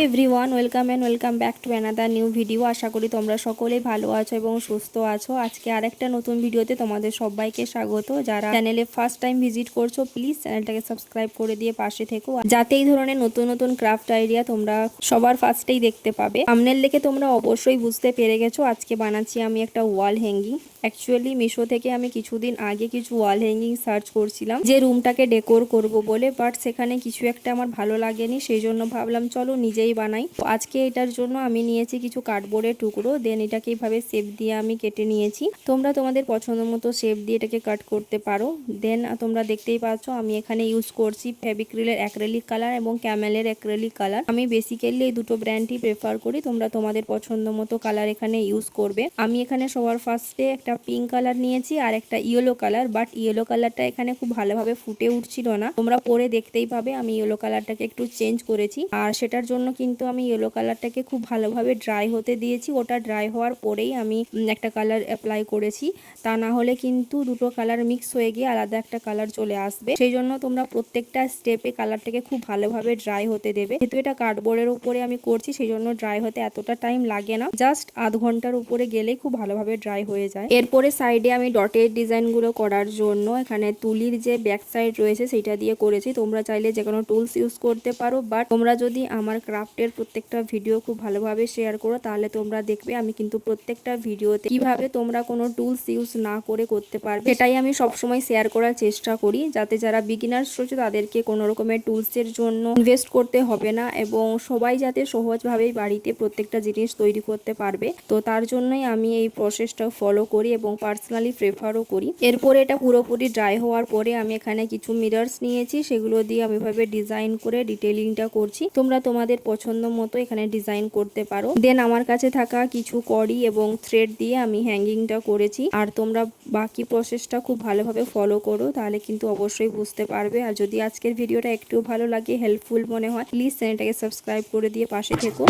Everyone welcome back to another new video. আশা করি তোমরা সকলেই ভালো আছো এবং সুস্থ আছো। আজকে আরেকটা নতুন ভিডিওতে তোমাদের সবাইকে স্বাগত। যারা চ্যানেলে ফার্স্ট টাইম ভিজিট করছো প্লিজ চ্যানেলটাকে সাবস্ক্রাইব করে দিয়ে পাশে থেকো, যাতে এই ধরনের নতুন নতুন ক্রাফট আইডিয়া তোমরা সবার ফার্স্টেই দেখতে পাবে। থাম্বনেল দেখে তোমরা অবশ্যই বুঝতে পেরে গেছো আজকে বানাচ্ছি আমি একটা ওয়াল হ্যাঙ্গিং। অ্যাকচুয়ালি মিশো থেকে আমি কিছুদিন আগে কিছু ওয়াল হ্যাঙ্গিং সার্চ করছিলাম যে রুমটাকে ডেকোর করব বলে, বাট সেখানে কিছু একটা আমার ভালো লাগেনি, সেই জন্য ভাবলাম চলো নিজেই বানাই। আজকে এটার জন্য আমি নিয়েছি কিছু কার্ডবোর্ডের টুকরো, দেন এটাকে এইভাবে শেপ দিয়ে আমি কেটে নিয়েছি। তোমরা তোমাদের পছন্দ মতো শেপ দিয়ে এটাকে কাট করতে পারো। দেন তোমরা দেখতেই পাচ্ছ আমি এখানে ইউজ করছি ফেভিক্রিলের অ্যাক্রিলিক কালার এবং ক্যামেলের অ্যাক্রিলিক কালার। আমি বেসিক্যালি এই দুটো ব্র্যান্ডই প্রেফার করি, তোমরা তোমাদের পছন্দ মতো কালার এখানে ইউজ করবে। আমি এখানে সবার ফার্স্টে একটা পিঙ্ক কালার নিয়েছি আর একটা ইয়েলো কালার, বাট ইয়েলো কালারটা এখানে খুব ভালোভাবে ফুটে উঠছিল না, তোমরা পরে দেখতেই পাবে। আমি ইয়েলো কালারটাকে একটু চেঞ্জ করেছি, আর সেটার জন্য কিন্তু আমি ইয়েলো কালারটাকে খুব ভালোভাবে ড্রাই হতে দিয়েছি। ওটা ড্রাই হওয়ার পরেই আমি একটা কালার অ্যাপ্লাই করেছি, তা না হলে কিন্তু দুটো কালার মিক্স হয়ে গিয়ে আলাদা একটা কালার চলে আসবে। সেই জন্য তোমরা প্রত্যেকটা স্টেপে কালারটাকে খুব ভালোভাবে ড্রাই হতে দেবে। যেহেতু এটা কার্ডবোর্ডের উপরে আমি করছি সেই জন্য ড্রাই হতে এতটা টাইম লাগে না, জাস্ট আধ ঘন্টার উপরে গেলেই খুব ভালোভাবে ড্রাই হয়ে যায়। এরপরে সাইডে আমি ডটের ডিজাইনগুলো করার জন্য এখানে তুলির যে ব্যাক সাইড রয়েছে সেটা দিয়ে করেছি। তোমরা চাইলে যে কোনো টুলস ইউজ করতে পারো, বাট তোমরা যদি আমার ক্রাফটের প্রত্যেকটা ভিডিও খুব ভালোভাবে শেয়ার করো তাহলে তোমরা দেখবে আমি কিন্তু প্রত্যেকটা ভিডিওতে কিভাবে তোমরা কোনো টুলস ইউজ না করে করতে পারবে সেটাই আমি সবসময় শেয়ার করার চেষ্টা করি, যাতে যারা বিগিনার্স রয়েছে তাদেরকে কোনো রকমের টুলসের জন্য ইনভেস্ট করতে হবে না এবং সবাই যাতে সহজভাবেই বাড়িতে প্রত্যেকটা জিনিস তৈরি করতে পারবে। তো তার জন্যই আমি এই প্রসেসটা ফলো করি এবং পার্সোনালি প্রেফারও করি। এরপরে এটা পুরোপুরি ড্রাই হওয়ার পরে আমি এখানে কিছু মিরর্স নিয়েছি, সেগুলো দিয়ে আমি এভাবে ডিজাইন করে ডিটেইলিংটা করছি। তোমরা তোমাদের পছন্দ মতো এখানে ডিজাইন করতে পারো। দেন আমার কাছে থাকা কিছু কড়ি এবং থ্রেড দিয়ে আমি হ্যাঙ্গিংটা করেছি। আর তোমরা বাকি প্রসেসটা খুব ভালোভাবে ফলো করো, তাহলে কিন্তু অবশ্যই বুঝতে পারবে। আর যদি আজকের ভিডিওটা একটু ভালো লাগে, হেল্পফুল মনে হয়, প্লিজ চ্যানেলটাকে সাবস্ক্রাইব করে দিয়ে পাশে থেকো।